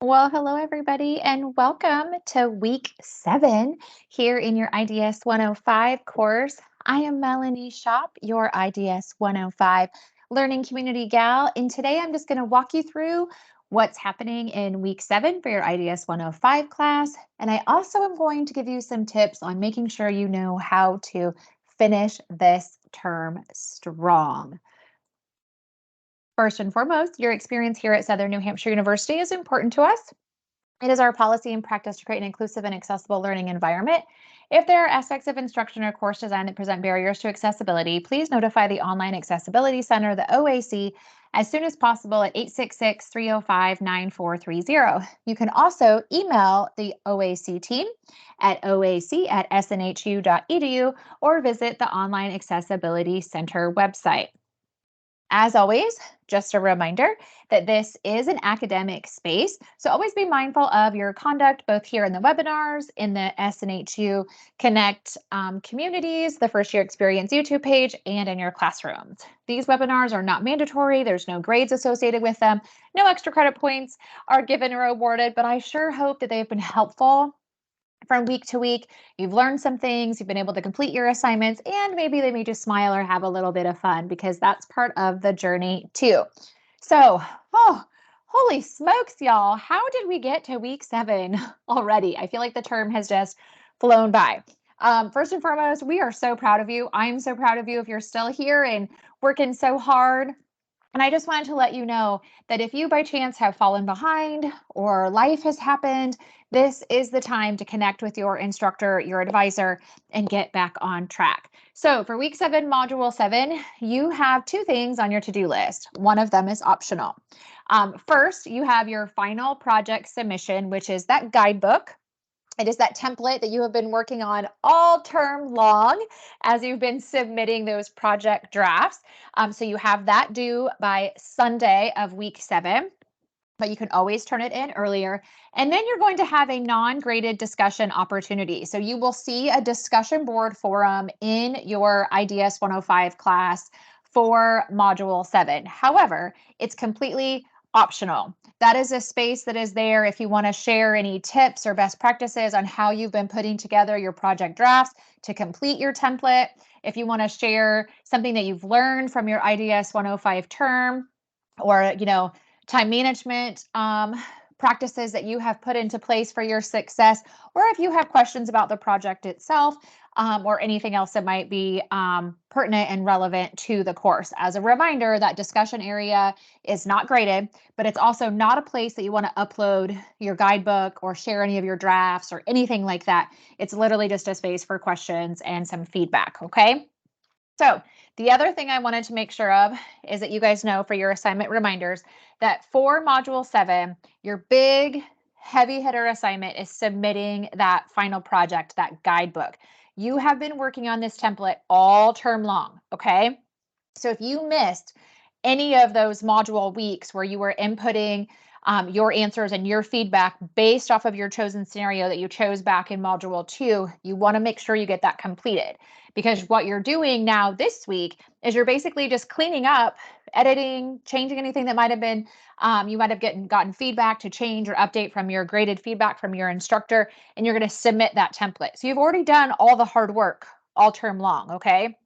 Well, hello, everybody, and welcome to week 7 here in your IDS 105 course. I am Melanie Shop, your IDS 105 Learning Community Gal, and today I'm just going to walk you through what's happening in week 7 for your IDS 105 class. And I also am going to give you some tips on making sure you know how to finish this term strong. First and foremost, your experience here at Southern New Hampshire University is important to us. It is our policy and practice to create an inclusive and accessible learning environment. If there are aspects of instruction or course design that present barriers to accessibility, please notify the Online Accessibility Center, the OAC, as soon as possible at 866-305-9430. You can also email the OAC team at oac@snhu.edu or visit the Online Accessibility Center website. As always, just a reminder that this is an academic space, so always be mindful of your conduct, both here in the webinars, in the SNHU Connect communities, the First Year Experience YouTube page, and in your classrooms. These webinars are not mandatory. There's no grades associated with them. No extra credit points are given or awarded, but I sure hope that they've been helpful from week to week. You've learned some things, you've been able to complete your assignments, and maybe they made you smile or have a little bit of fun because that's part of the journey too. So, holy smokes, y'all. How did we get to week 7 already? I feel like the term has just flown by. First and foremost, we are so proud of you. I'm so proud of you if you're still here and working so hard. And I just wanted to let you know that if you by chance have fallen behind or life has happened, this is the time to connect with your instructor, your advisor, and get back on track. So for week 7, module 7, you have 2 things on your to-do list. One of them is optional. First, you have your final project submission, which is that guidebook. It is that template that you have been working on all term long as you've been submitting those project drafts. So you have that due by Sunday of week 7, but you can always turn it in earlier. And then you're going to have a non-graded discussion opportunity. So you will see a discussion board forum in your IDS 105 class for module 7. However, it's completely optional. That is a space that is there if you want to share any tips or best practices on how you've been putting together your project drafts to complete your template. If you want to share something that you've learned from your IDS 105 term, or time management practices that you have put into place for your success, or if you have questions about the project itself, or anything else that might be pertinent and relevant to the course. As a reminder, that discussion area is not graded, but it's also not a place that you want to upload your guidebook or share any of your drafts or anything like that. It's literally just a space for questions and some feedback, okay? So the other thing I wanted to make sure of is that you guys know for your assignment reminders that for module 7, your big heavy hitter assignment is submitting that final project, that guidebook. You have been working on this template all term long, okay? So if you missed any of those module weeks where you were inputting your answers and your feedback based off of your chosen scenario that you chose back in module 2, you want to make sure you get that completed, because what you're doing now this week is you're basically just cleaning up, editing, changing anything that might have been you might have gotten feedback to change or update from your graded feedback from your instructor, and you're going to submit that template. So you've already done all the hard work all term long, okay?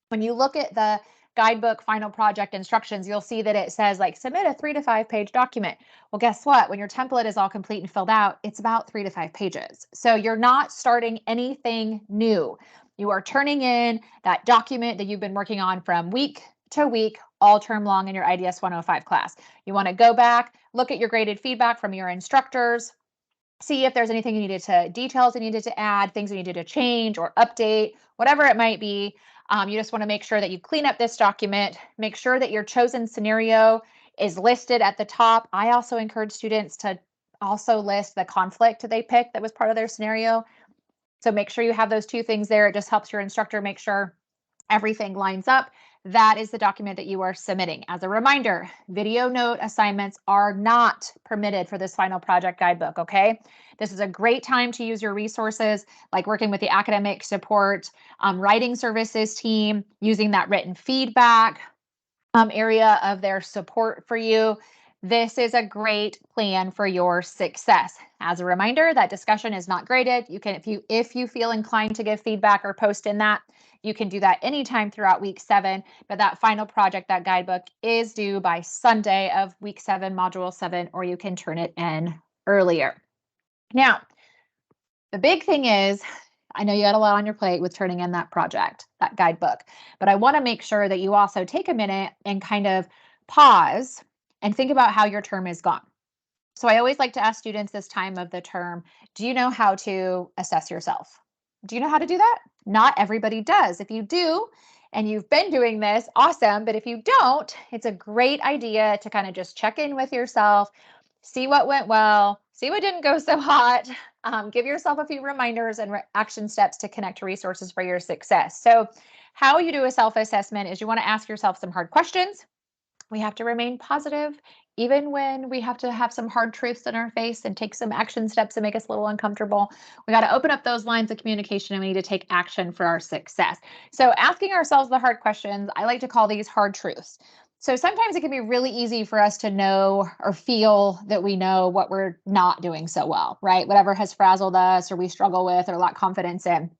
When you look at the guidebook final project instructions, you'll see that it says like submit a 3 to 5 page document. Well, guess what? When your template is all complete and filled out, it's about 3 to 5 pages. So you're not starting anything new. You are turning in that document that you've been working on from week to week, all term long in your IDS 105 class. You want to go back, look at your graded feedback from your instructors, see if there's anything details you needed to add, things you needed to change or update, whatever it might be. You just want to make sure that you clean up this document, make sure that your chosen scenario is listed at the top. I also encourage students to also list the conflict they picked that was part of their scenario. So make sure you have those 2 things there. It just helps your instructor make sure everything lines up. That is the document that you are submitting. As a reminder, video note assignments are not permitted for this final project guidebook, okay? This is a great time to use your resources, like working with the academic support writing services team, using that written feedback area of their support for you. this is a great plan for your success. As a reminder, that discussion is not graded. You can, if you feel inclined to give feedback or post in that, you can do that anytime throughout week 7. But that final project, that guidebook, is due by Sunday of week 7, module 7, or you can turn it in earlier. Now, the big thing is, I know you got a lot on your plate with turning in that project, that guidebook, but I want to make sure that you also take a minute and kind of pause and think about how your term is gone. So I always like to ask students this time of the term, do you know how to assess yourself? Do you know how to do that? Not everybody does. If you do, and you've been doing this, awesome. But if you don't, it's a great idea to kind of just check in with yourself, see what went well, see what didn't go so hot. Give yourself a few reminders and action steps to connect to resources for your success. So how you do a self-assessment is you want to ask yourself some hard questions. We have to remain positive, even when we have to have some hard truths in our face and take some action steps that make us a little uncomfortable. We got to open up those lines of communication, and we need to take action for our success. So asking ourselves the hard questions, I like to call these hard truths. So sometimes it can be really easy for us to know or feel that we know what we're not doing so well, right? Whatever has frazzled us or we struggle with or lack confidence in.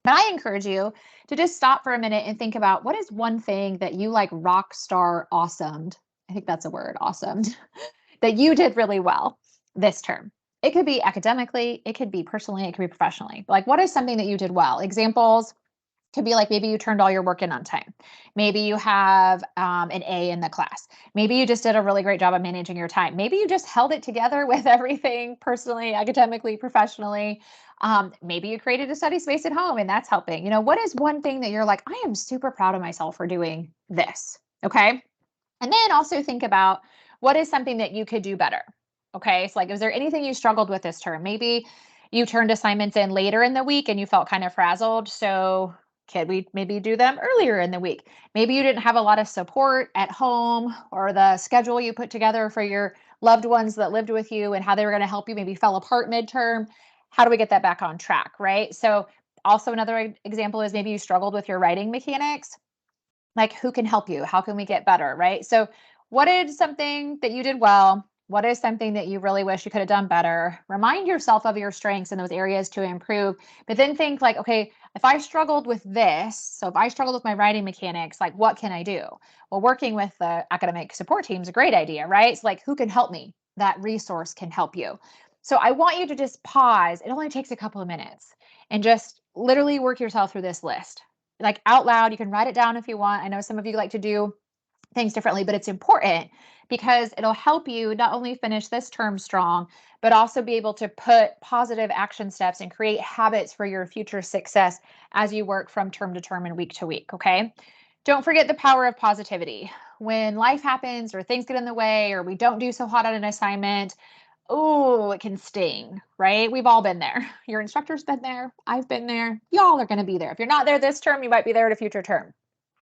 But I encourage you to just stop for a minute and think about, what is one thing that you like rock star awesomed? I think that's a word, awesomed, that you did really well this term. It could be academically, it could be personally, it could be professionally. Like, what is something that you did well? Examples could be like, maybe you turned all your work in on time. Maybe you have an A in the class. Maybe you just did a really great job of managing your time. Maybe you just held it together with everything personally, academically, professionally. Maybe you created a study space at home and that's helping. You know, what is one thing that you're like, I am super proud of myself for doing this? Okay. And then also think about, what is something that you could do better? Okay. So, like, is there anything you struggled with this term? Maybe you turned assignments in later in the week and you felt kind of frazzled. So, could we maybe do them earlier in the week? Maybe you didn't have a lot of support at home, or the schedule you put together for your loved ones that lived with you and how they were going to help you maybe fell apart midterm. How do we get that back on track? Right. So, also another example is maybe you struggled with your writing mechanics. Like, who can help you? How can we get better? Right. So, what is something that you did well? What is something that you really wish you could have done better? Remind yourself of your strengths in those areas to improve, but then think like, okay, if I struggled with this, so if I struggled with my writing mechanics, like, what can I do? Well, working with the academic support team is a great idea, right? It's like, who can help me? That resource can help you. So I want you to just pause. It only takes a couple of minutes, and just literally work yourself through this list, like, out loud. You can write it down if you want. I know some of you like to do things differently, but it's important because it'll help you not only finish this term strong, but also be able to put positive action steps and create habits for your future success as you work from term to term and week to week. Okay. Don't forget the power of positivity. When life happens or things get in the way or we don't do so hot on an assignment, oh, it can sting, right? We've all been there. Your instructor's been there. I've been there. Y'all are going to be there. If you're not there this term, you might be there at a future term.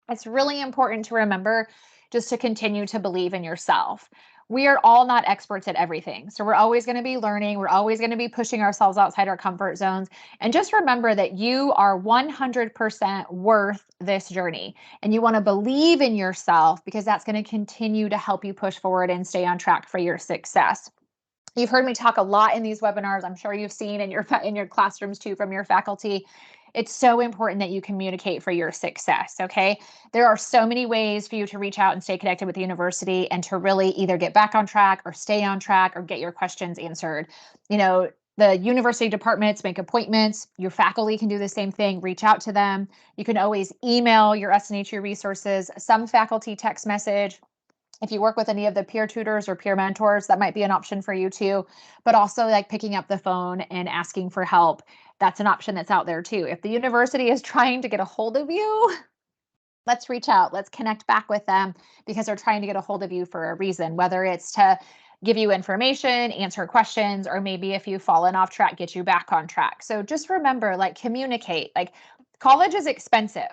It's really important to remember just to continue to believe in yourself. We are all not experts at everything. So we're always going to be learning. We're always going to be pushing ourselves outside our comfort zones. And just remember that you are 100% worth this journey. And you want to believe in yourself, because that's going to continue to help you push forward and stay on track for your success. You've heard me talk a lot in these webinars. I'm sure you've seen in your classrooms too from your faculty. It's so important that you communicate for your success, okay? There are so many ways for you to reach out and stay connected with the university and to really either get back on track or stay on track or get your questions answered. You know, the university departments make appointments. Your faculty can do the same thing. Reach out to them. You can always email your SNHU resources. Some faculty text message. If you work with any of the peer tutors or peer mentors, that might be an option for you too. But also, like, picking up the phone and asking for help, that's an option that's out there too. If the university is trying to get a hold of you, let's reach out. Let's connect back with them, because they're trying to get a hold of you for a reason, whether it's to give you information, answer questions, or maybe if you've fallen off track, get you back on track. So just remember, like, communicate. Like, college is expensive.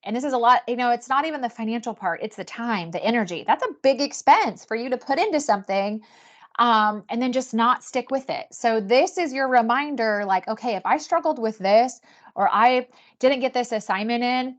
And this is a lot, it's not even the financial part, it's the time, the energy. That's a big expense for you to put into something, and then just not stick with it. So this is your reminder, like, okay, if I struggled with this, or I didn't get this assignment in,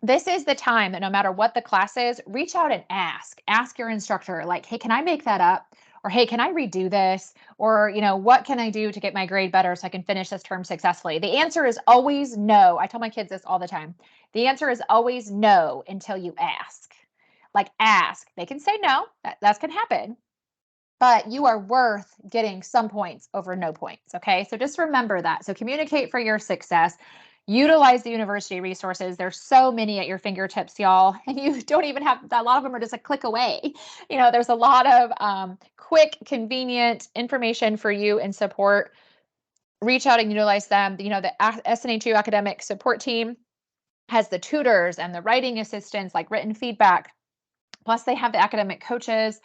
this is the time that no matter what the class is, reach out and ask your instructor, like, hey, can I make that up? Or, hey, can I redo this? Or, what can I do to get my grade better so I can finish this term successfully? The answer is always no. I tell my kids this all the time. The answer is always no until you ask. Like, ask. They can say no. That can happen. But you are worth getting some points over no points. Okay. So just remember that. So communicate for your success. Utilize the university resources. There's so many at your fingertips, y'all. And you don't even have, a lot of them are just a click away. There's a lot of quick, convenient information for you and support. Reach out and utilize them. The SNHU academic support team has the tutors and the writing assistants, like written feedback. Plus, they have the academic coaches.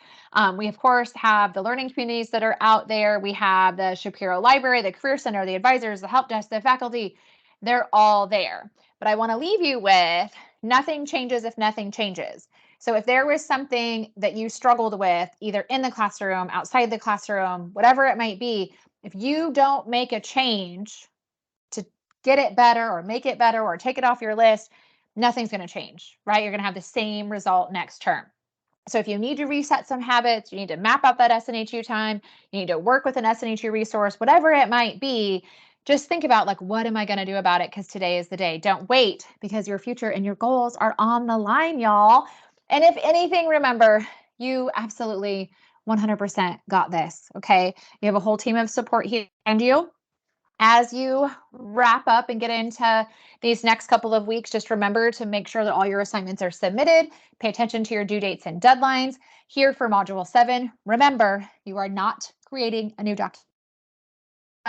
We, of course, have the learning communities that are out there. We have the Shapiro Library, the Career Center, the advisors, the help desk, the faculty. They're all there. But I want to leave you with nothing changes if nothing changes. So if there was something that you struggled with, either in the classroom, outside the classroom, whatever it might be, if you don't make a change to get it better or make it better or take it off your list, nothing's going to change, right? You're going to have the same result next term. So if you need to reset some habits, you need to map out that SNHU time, you need to work with an SNHU resource, whatever it might be, just think about, like, what am I going to do about it? Because today is the day. Don't wait, because your future and your goals are on the line, y'all. And if anything, remember, you absolutely 100% got this. Okay. You have a whole team of support here behind you. As you wrap up and get into these next couple of weeks, just remember to make sure that all your assignments are submitted. Pay attention to your due dates and deadlines. Here for Module 7, remember, you are not creating a new document.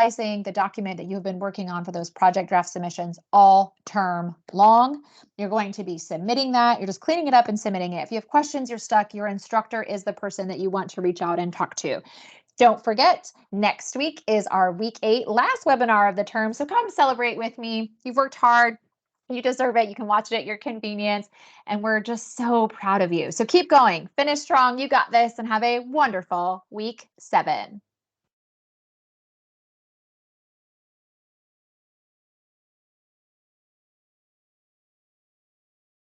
The document that you've been working on for those project draft submissions all term long. You're going to be submitting that. You're just cleaning it up and submitting it. If you have questions, you're stuck, your instructor is the person that you want to reach out and talk to. Don't forget, next week is our week 8 last webinar of the term. So come celebrate with me. You've worked hard. You deserve it. You can watch it at your convenience. And we're just so proud of you. So keep going. Finish strong. You got this, and have a wonderful week 7.